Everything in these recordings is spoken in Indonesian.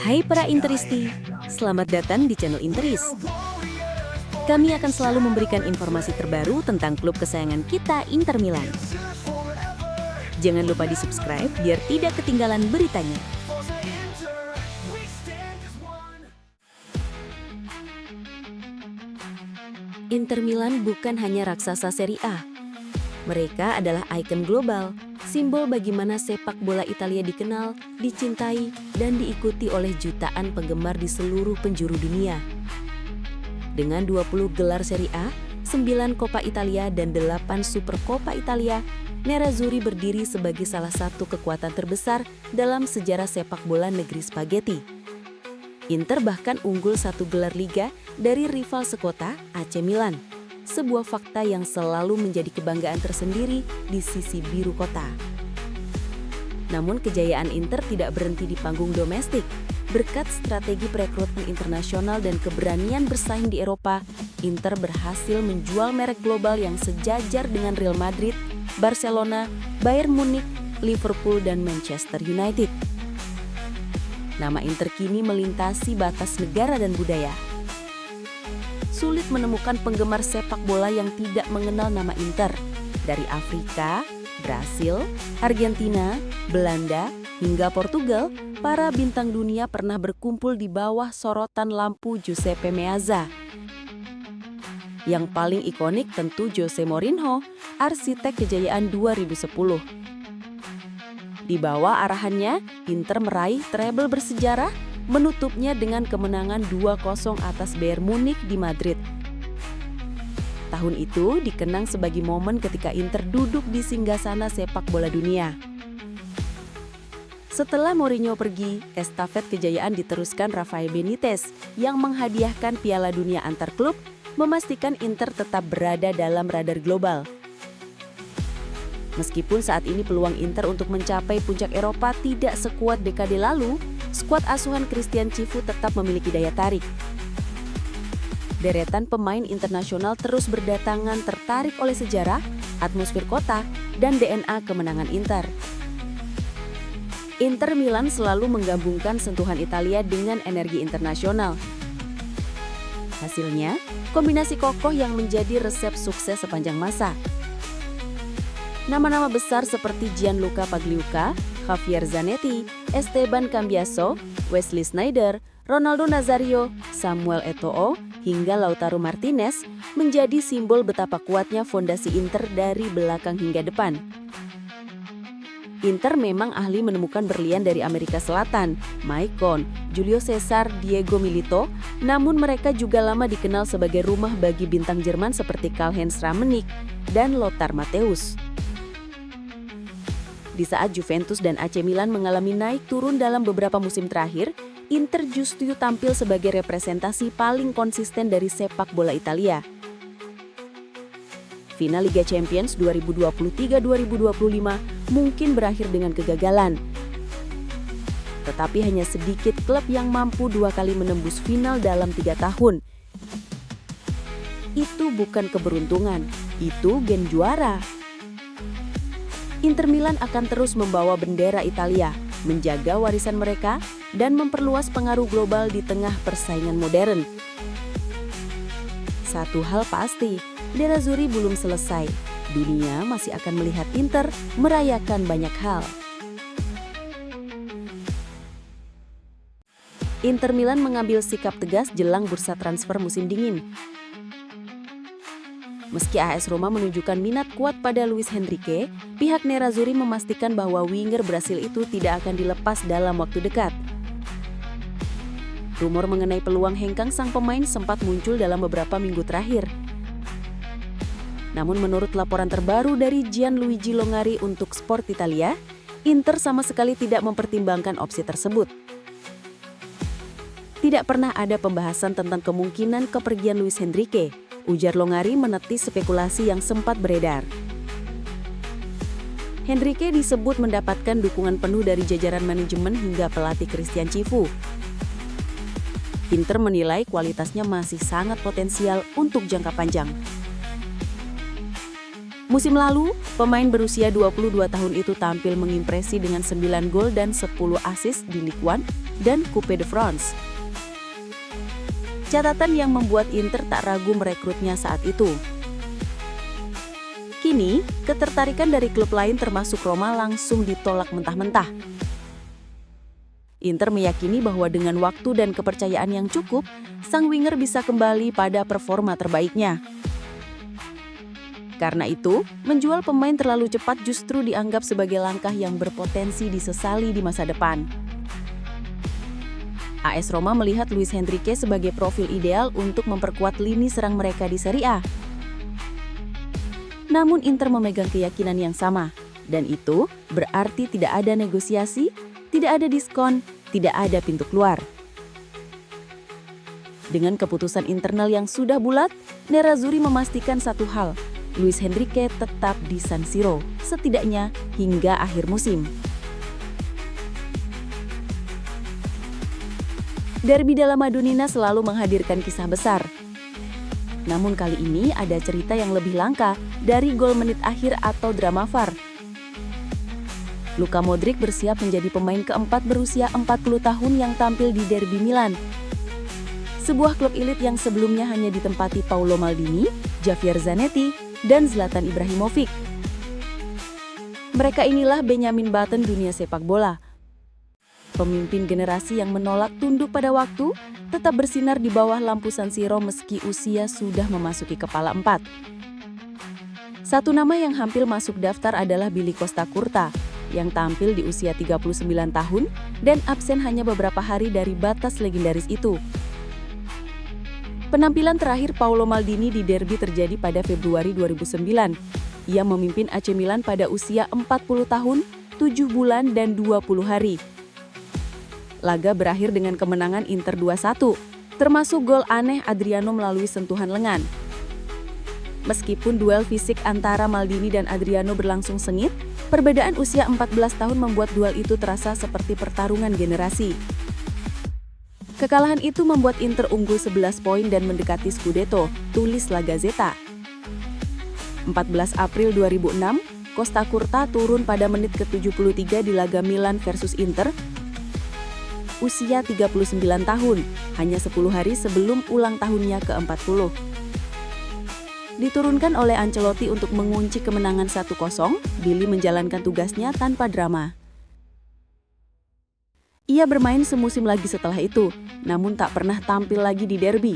Hai para Interisti, selamat datang di channel Interis. Kami akan selalu memberikan informasi terbaru tentang klub kesayangan kita, Inter Milan. Jangan lupa di-subscribe biar tidak ketinggalan beritanya. Inter Milan bukan hanya raksasa Serie A. Mereka adalah ikon global, simbol bagaimana sepak bola Italia dikenal, dicintai, dan diikuti oleh jutaan penggemar di seluruh penjuru dunia. Dengan 20 gelar Serie A, 9 Coppa Italia, dan 8 Super Coppa Italia, Nerazzurri berdiri sebagai salah satu kekuatan terbesar dalam sejarah sepak bola negeri spaghetti. Inter bahkan unggul 1 gelar Liga dari rival sekota AC Milan. Sebuah fakta yang selalu menjadi kebanggaan tersendiri di sisi biru kota. Namun kejayaan Inter tidak berhenti di panggung domestik. Berkat strategi perekrutmen internasional dan keberanian bersaing di Eropa, Inter berhasil menjual merek global yang sejajar dengan Real Madrid, Barcelona, Bayern Munich, Liverpool, dan Manchester United. Nama Inter kini melintasi batas negara dan budaya. Sulit menemukan penggemar sepak bola yang tidak mengenal nama Inter. Dari Afrika, Brasil, Argentina, Belanda, hingga Portugal, para bintang dunia pernah berkumpul di bawah sorotan lampu Giuseppe Meazza. Yang paling ikonik tentu Jose Mourinho, arsitek kejayaan 2010. Di bawah arahannya, Inter meraih treble bersejarah, menutupnya dengan kemenangan 2-0 atas Bayern Munich di Madrid. Tahun itu dikenang sebagai momen ketika Inter duduk di singgasana sepak bola dunia. Setelah Mourinho pergi, estafet kejayaan diteruskan Rafael Benitez yang menghadiahkan Piala Dunia antar klub, memastikan Inter tetap berada dalam radar global. Meskipun saat ini peluang Inter untuk mencapai puncak Eropa tidak sekuat dekade lalu, skuad asuhan Christian Cifu tetap memiliki daya tarik. Deretan pemain internasional terus berdatangan tertarik oleh sejarah, atmosfer kota, dan DNA kemenangan Inter. Inter Milan selalu menggabungkan sentuhan Italia dengan energi internasional. Hasilnya, kombinasi kokoh yang menjadi resep sukses sepanjang masa. Nama-nama besar seperti Gianluca Pagliuca, Javier Zanetti, Esteban Cambiaso, Wesley Sneijder, Ronaldo Nazario, Samuel Eto'o, hingga Lautaro Martinez menjadi simbol betapa kuatnya fondasi Inter dari belakang hingga depan. Inter memang ahli menemukan berlian dari Amerika Selatan, Maicon, Julio Cesar, Diego Milito, namun mereka juga lama dikenal sebagai rumah bagi bintang Jerman seperti Karl-Heinz Rummenigge dan Lothar Matthäus. Di saat Juventus dan AC Milan mengalami naik turun dalam beberapa musim terakhir, Inter justru tampil sebagai representasi paling konsisten dari sepak bola Italia. Final Liga Champions 2023-2025 mungkin berakhir dengan kegagalan. Tetapi hanya sedikit klub yang mampu 2 kali menembus final dalam 3 tahun. Itu bukan keberuntungan, itu gen juara. Inter Milan akan terus membawa bendera Italia, menjaga warisan mereka, dan memperluas pengaruh global di tengah persaingan modern. Satu hal pasti, Nerazzurri belum selesai. Dunia masih akan melihat Inter merayakan banyak hal. Inter Milan mengambil sikap tegas jelang bursa transfer musim dingin. Meski AS Roma menunjukkan minat kuat pada Luis Henrique, pihak Nerazzurri memastikan bahwa winger Brasil itu tidak akan dilepas dalam waktu dekat. Rumor mengenai peluang hengkang sang pemain sempat muncul dalam beberapa minggu terakhir. Namun menurut laporan terbaru dari Gianluigi Longari untuk Sport Italia, Inter sama sekali tidak mempertimbangkan opsi tersebut. Tidak pernah ada pembahasan tentang kemungkinan kepergian Luis Henrique, ujar Longari menetis spekulasi yang sempat beredar. Henrique disebut mendapatkan dukungan penuh dari jajaran manajemen hingga pelatih Christian Cifu. Inter menilai kualitasnya masih sangat potensial untuk jangka panjang. Musim lalu, pemain berusia 22 tahun itu tampil mengimpresi dengan 9 gol dan 10 assist di Ligue 1 dan Coupe de France. Catatan yang membuat Inter tak ragu merekrutnya saat itu. Kini, ketertarikan dari klub lain termasuk Roma langsung ditolak mentah-mentah. Inter meyakini bahwa dengan waktu dan kepercayaan yang cukup, sang winger bisa kembali pada performa terbaiknya. Karena itu, menjual pemain terlalu cepat justru dianggap sebagai langkah yang berpotensi disesali di masa depan. AS Roma melihat Luis Henrique sebagai profil ideal untuk memperkuat lini serang mereka di Serie A. Namun Inter memegang keyakinan yang sama, dan itu berarti tidak ada negosiasi, tidak ada diskon, tidak ada pintu keluar. Dengan keputusan internal yang sudah bulat, Nerazzurri memastikan satu hal, Luis Henrique tetap di San Siro, setidaknya hingga akhir musim. Derby della Madonnina selalu menghadirkan kisah besar. Namun kali ini ada cerita yang lebih langka dari gol menit akhir atau drama VAR. Luka Modric bersiap menjadi pemain keempat berusia 40 tahun yang tampil di Derby Milan. Sebuah klub elit yang sebelumnya hanya ditempati Paolo Maldini, Javier Zanetti, dan Zlatan Ibrahimovic. Mereka inilah Benjamin Button dunia sepak bola. Pemimpin generasi yang menolak tunduk pada waktu, tetap bersinar di bawah lampu San Siro meski usia sudah memasuki kepala 4. Satu nama yang hampir masuk daftar adalah Billy Costa Curta, yang tampil di usia 39 tahun dan absen hanya beberapa hari dari batas legendaris itu. Penampilan terakhir Paolo Maldini di Derby terjadi pada Februari 2009. Ia memimpin AC Milan pada usia 40 tahun, 7 bulan, dan 20 hari. Laga berakhir dengan kemenangan Inter 2-1, termasuk gol aneh Adriano melalui sentuhan lengan. Meskipun duel fisik antara Maldini dan Adriano berlangsung sengit, perbedaan usia 14 tahun membuat duel itu terasa seperti pertarungan generasi. Kekalahan itu membuat Inter unggul 11 poin dan mendekati Scudetto, tulis La Gazzetta. 14 April 2006, Costa Curta turun pada menit ke-73 di laga Milan versus Inter. Usia 39 tahun, hanya 10 hari sebelum ulang tahunnya ke-40. Diturunkan oleh Ancelotti untuk mengunci kemenangan 1-0, Billy menjalankan tugasnya tanpa drama. Ia bermain semusim lagi setelah itu, namun tak pernah tampil lagi di Derby.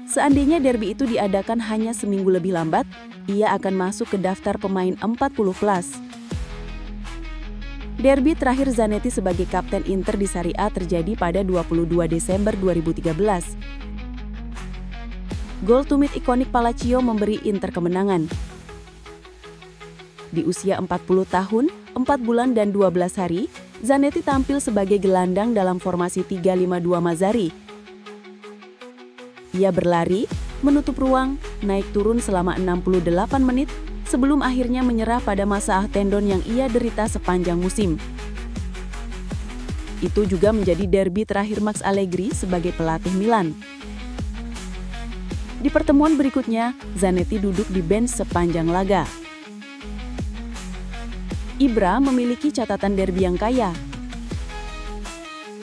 Seandainya Derby itu diadakan hanya seminggu lebih lambat, ia akan masuk ke daftar pemain 40 plus. Derby terakhir Zanetti sebagai kapten Inter di Serie A terjadi pada 22 Desember 2013. Gol tumit ikonik Palacio memberi Inter kemenangan. Di usia 40 tahun, 4 bulan dan 12 hari, Zanetti tampil sebagai gelandang dalam formasi 3-5-2 Mazzarri. Ia berlari, menutup ruang, naik turun selama 68 menit, sebelum akhirnya menyerah pada masalah tendon yang ia derita sepanjang musim. Itu juga menjadi derby terakhir Max Allegri sebagai pelatih Milan. Di pertemuan berikutnya, Zanetti duduk di bench sepanjang laga. Ibra memiliki catatan derby yang kaya.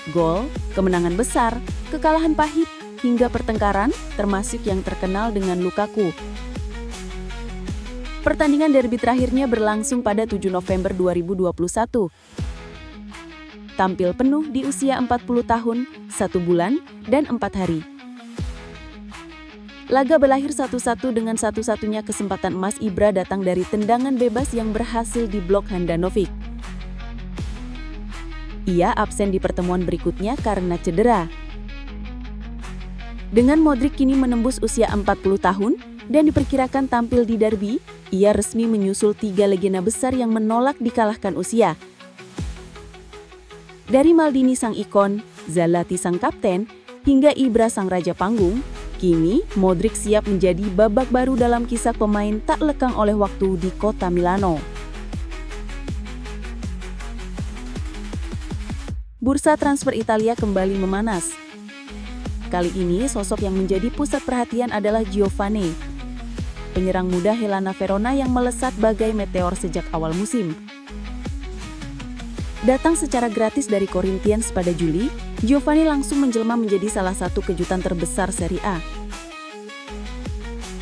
Gol, kemenangan besar, kekalahan pahit, hingga pertengkaran, termasuk yang terkenal dengan Lukaku. Pertandingan derby terakhirnya berlangsung pada 7 November 2021. Tampil penuh di usia 40 tahun, 1 bulan, dan 4 hari. Laga berakhir 1-1 dengan satu-satunya kesempatan emas Ibra datang dari tendangan bebas yang berhasil diblok Handanovic. Ia absen di pertemuan berikutnya karena cedera. Dengan Modric kini menembus usia 40 tahun dan diperkirakan tampil di derby, ia resmi menyusul 3 legenda besar yang menolak dikalahkan usia. Dari Maldini sang ikon, Zalati sang kapten, hingga Ibra sang raja panggung, kini Modric siap menjadi babak baru dalam kisah pemain tak lekang oleh waktu di kota Milano. Bursa transfer Italia kembali memanas. Kali ini sosok yang menjadi pusat perhatian adalah Giovane. penyerang muda Helena Verona yang melesat bagai meteor sejak awal musim. Datang secara gratis dari Corinthians pada Juli, Giovanni langsung menjelma menjadi salah satu kejutan terbesar Serie A.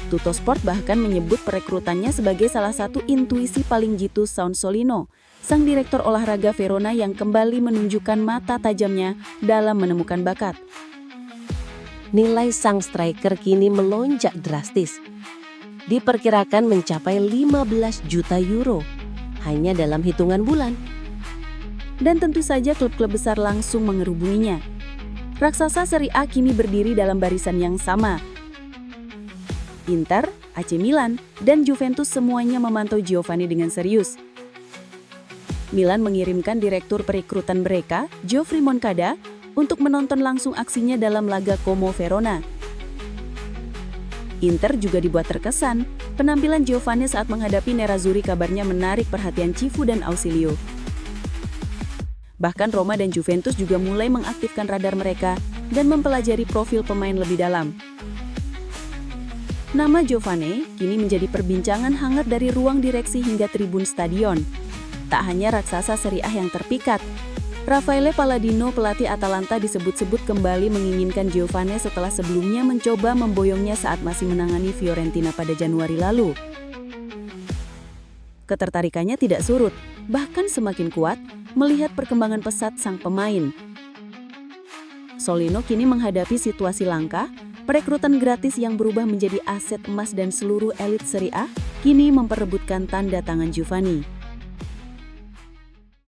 Tuttosport bahkan menyebut perekrutannya sebagai salah satu intuisi paling jitu Saunsolino, sang direktur olahraga Verona yang kembali menunjukkan mata tajamnya dalam menemukan bakat. Nilai sang striker kini melonjak drastis. Diperkirakan mencapai 15 juta euro hanya dalam hitungan bulan. Dan tentu saja klub-klub besar langsung mengerubunginya. Raksasa Serie A kini berdiri dalam barisan yang sama. Inter, AC Milan, dan Juventus semuanya memantau Giovanni dengan serius. Milan mengirimkan direktur perekrutan mereka, Geoffrey Moncada, untuk menonton langsung aksinya dalam laga Como Verona. Inter juga dibuat terkesan, penampilan Giovanni saat menghadapi Nerazzurri kabarnya menarik perhatian Cifu dan Ausilio. Bahkan Roma dan Juventus juga mulai mengaktifkan radar mereka dan mempelajari profil pemain lebih dalam. Nama Giovanni kini menjadi perbincangan hangat dari ruang direksi hingga tribun stadion. Tak hanya raksasa Serie A yang terpikat, Raffaele Palladino, pelatih Atalanta, disebut-sebut kembali menginginkan Giovanni setelah sebelumnya mencoba memboyongnya saat masih menangani Fiorentina pada Januari lalu. Ketertarikannya tidak surut, bahkan semakin kuat melihat perkembangan pesat sang pemain. Solino kini menghadapi situasi langka, perekrutan gratis yang berubah menjadi aset emas dan seluruh elit Serie A kini memperebutkan tanda tangan Giovanni.